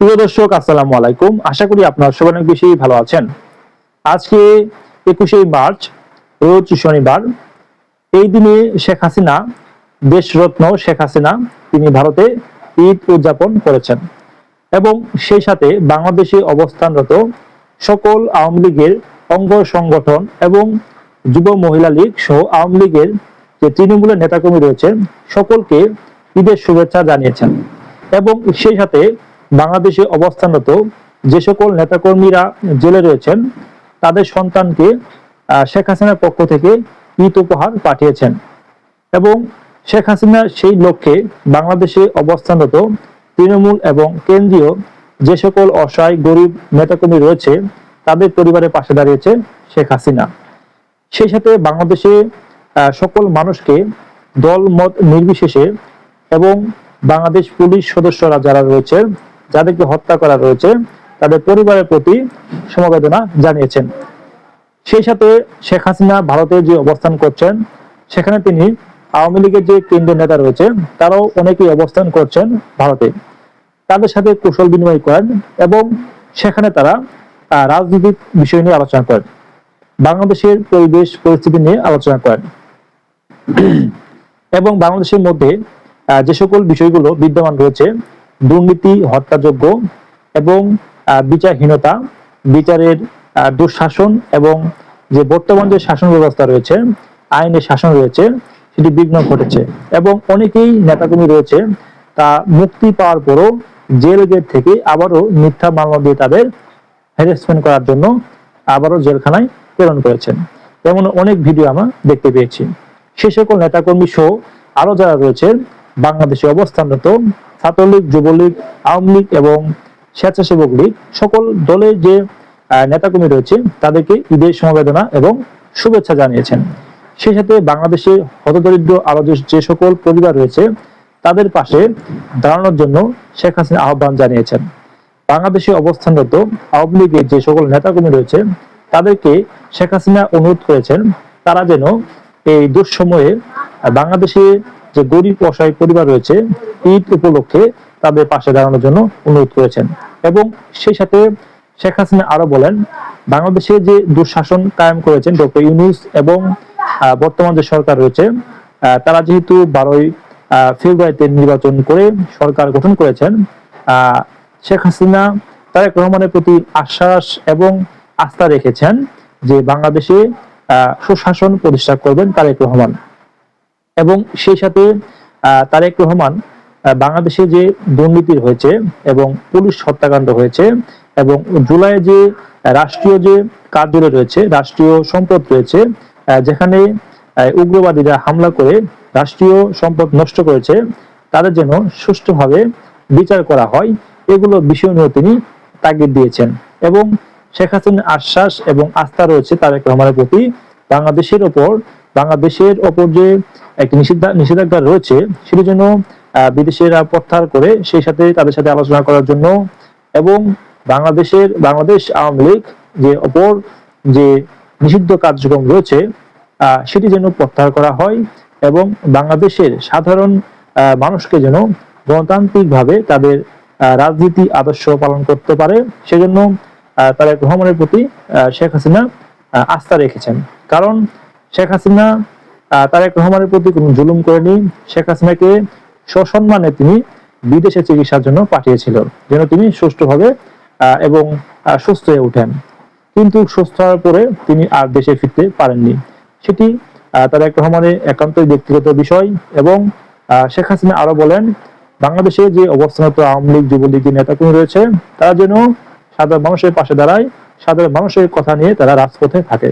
প্রিয় দর্শক, আসসালামু আলাইকুম। আশা করি আপনারা সবাই অনেক বেশি ভালো আছেন। আজকে 21শে মার্চ, রোজ শনিবার। এই দিনে শেখ হাসিনা, দেশরত্ন শেখ হাসিনা, তিনি ভারতে ঈদ উদযাপন করেছেন এবং সেই সাথে বাংলাদেশে অবস্থানরত সকল আওয়ামী লীগের অঙ্গ সংগঠন এবং যুব মহিলা লীগ সহ আওয়ামী লীগের যে তৃণমূলের নেতাকর্মী রয়েছে সকলকে ঈদের শুভেচ্ছা জানিয়েছেন এবং সেই সাথে বাংলাদেশে অবস্থানরত যে সকল নেতাকর্মীরা জেলে রয়েছেন তাদের সন্তানকে শেখ হাসিনার পক্ষ থেকে ঈদ উপহার পাঠিয়েছেন এবং শেখ হাসিনা সেই লক্ষ্যে বাংলাদেশে অবস্থানরত তৃণমূল এবং কেন্দ্রীয় যে সকল অসহায় গরিব নেতাকর্মী রয়েছে তাদের পরিবারের পাশে দাঁড়িয়েছে শেখ হাসিনা। সেই সাথে বাংলাদেশে সকল মানুষকে দল মত নির্বিশেষে এবং বাংলাদেশ পুলিশ সদস্যরা যারা রয়েছে, যাদেরকে হত্যা করা রয়েছে, তাদের পরিবারের প্রতি সমবেদনা জানিয়েছেন। সেই সাথে শেখ হাসিনা ভারতে যে অবস্থান করছেন সেখানে তিনি আওয়ামী লীগের যে কেন্দ্রীয় নেতা রয়েছে তারাও অনেকেই অবস্থান করছেন ভারতে, তাদের সাথে কুশল বিনিময় করেন এবং সেখানে তারা রাজনৈতিক বিষয় নিয়ে আলোচনা করেন, বাংলাদেশের পরিবেশ পরিস্থিতি নিয়ে আলোচনা করেন এবং বাংলাদেশের মধ্যে যে সকল বিষয়গুলো বিদ্যমান রয়েছে, দুর্নীতি, হত্যাযোগ্য এবং বিচারহীনতা, বিচারের দুঃশাসন এবং যে বর্তমান যে শাসন ব্যবস্থা রয়েছে, আইনের শাসন রয়েছে, সেটি বিঘ্ন ঘটেছে এবং অনেকেই নেতাকর্মী রয়েছে তা মুক্তি পাওয়ার পরও জেল গেট থেকে আবারও মিথ্যা মামলা দিয়ে তাদের হ্যারাসমেন্ট করার জন্য আবারও জেলখানায় প্রেরণ করেছেন। এমন অনেক ভিডিও আমরা দেখতে পেয়েছি। সে সকল নেতাকর্মী সহ আরো যারা রয়েছে বাংলাদেশে অবস্থানরত ছাত্রলীগ, যুবলীগ, আওয়ামী লীগ এবং স্বেচ্ছাসেবক লীগ সকল দলের যে নেতাকর্মী রয়েছে তাদেরকে ঈদের সমবেদনা এবং শুভেচ্ছা জানিয়েছেন। সেই সাথে বাংলাদেশের হতদরিদ্র আরো যে সকল পরিবার রয়েছে তাদের পাশে দাঁড়ানোর জন্য শেখ হাসিনা আহ্বান জানিয়েছেন। বাংলাদেশে অবস্থানরত আওয়ামী লীগের যে সকল নেতাকর্মী রয়েছে তাদেরকে শেখ হাসিনা অনুরোধ করেছেন তারা যেন এই দুঃসময়ে বাংলাদেশে যে গরিব অসহায় পরিবার রয়েছে ঈদ উপলক্ষে তাদের পাশে দাঁড়ানোর জন্য অনুরোধ করেছেন এবং সেই সাথে শেখ হাসিনা আরো বলেন, বাংলাদেশে যে দুঃশাসন কায়েম করেছেন ডক্টর ইউনূস এবং বর্তমান যে সরকার রয়েছে তারা যেহেতু 12ই ফেব্রুয়ারিতে নির্বাচন করে সরকার গঠন করেছেন, শেখ হাসিনা তারেক রহমানের প্রতি আশ্বাস এবং আস্থা রেখেছেন যে বাংলাদেশে সুশাসন প্রতিষ্ঠা করবেন তারেক রহমান এবং সেই সাথে তারেক রহমান বাংলাদেশে যে দুর্নীতি হয়েছে এবং পুলিশ হত্যাকাণ্ড হয়েছে এবং জুলাইয়ে যে রাষ্ট্রীয় যে কার্যালয় রয়েছে, রাষ্ট্রীয় সম্পদ রয়েছে, যেখানে উগ্রবাদীরা হামলা করে রাষ্ট্রীয় সম্পদ নষ্ট করেছে, তাদের যেন সুষ্ঠুভাবে বিচার করা হয়, এগুলো বিষয় নিয়ে তিনি তাগিদ দিয়েছেন এবং শেখ হাসিনার আশ্বাস এবং আস্থা রয়েছে তারেক রহমানের প্রতি। বাংলাদেশের ওপর যে একটি নিষেধাজ্ঞা রয়েছে সেটি যেন বিদেশিরা প্রত্যাহার করে সেই সাথে তাদের সাথে আলোচনা করার জন্য এবং বাংলাদেশ আওয়ামী লীগ যে অপর যে নিষিদ্ধ কার্যক্রম রয়েছে সেটি যেন প্রত্যাহার করা হয় এবং বাংলাদেশের সাধারণ মানুষকে যেন গণতান্ত্রিকভাবে তাদের রাজনীতি আদর্শ পালন করতে পারে, সেজন্য তারেক রহমানের প্রতি শেখ হাসিনা আস্থা রেখেছেন। কারণ শেখ হাসিনা তারেক রহমানের প্রতি কোনো জুলুম করেনি। শেখ হাসিনাকে সসম্মানে তিনি বিদেশে চিকিৎসার জন্য পাঠিয়েছিল যেন তিনি সুষ্ঠুভাবে এবং সুস্থ হয়ে ওঠেন, কিন্তু সুস্থ হওয়ার পরে তিনি আর দেশে ফিরতে পারেননি। সেটি তারেক রহমানের একান্তই ব্যক্তিগত বিষয় এবং শেখ হাসিনা আরো বলেন, বাংলাদেশে যে অবস্থানত আওয়ামী লীগ, যুবলীগের নেতাকর্মী রয়েছে তারা যেন সাধারণ মানুষের পাশে দাঁড়ায়, সাধারণ মানুষের কথা নিয়ে তারা রাজপথে থাকে।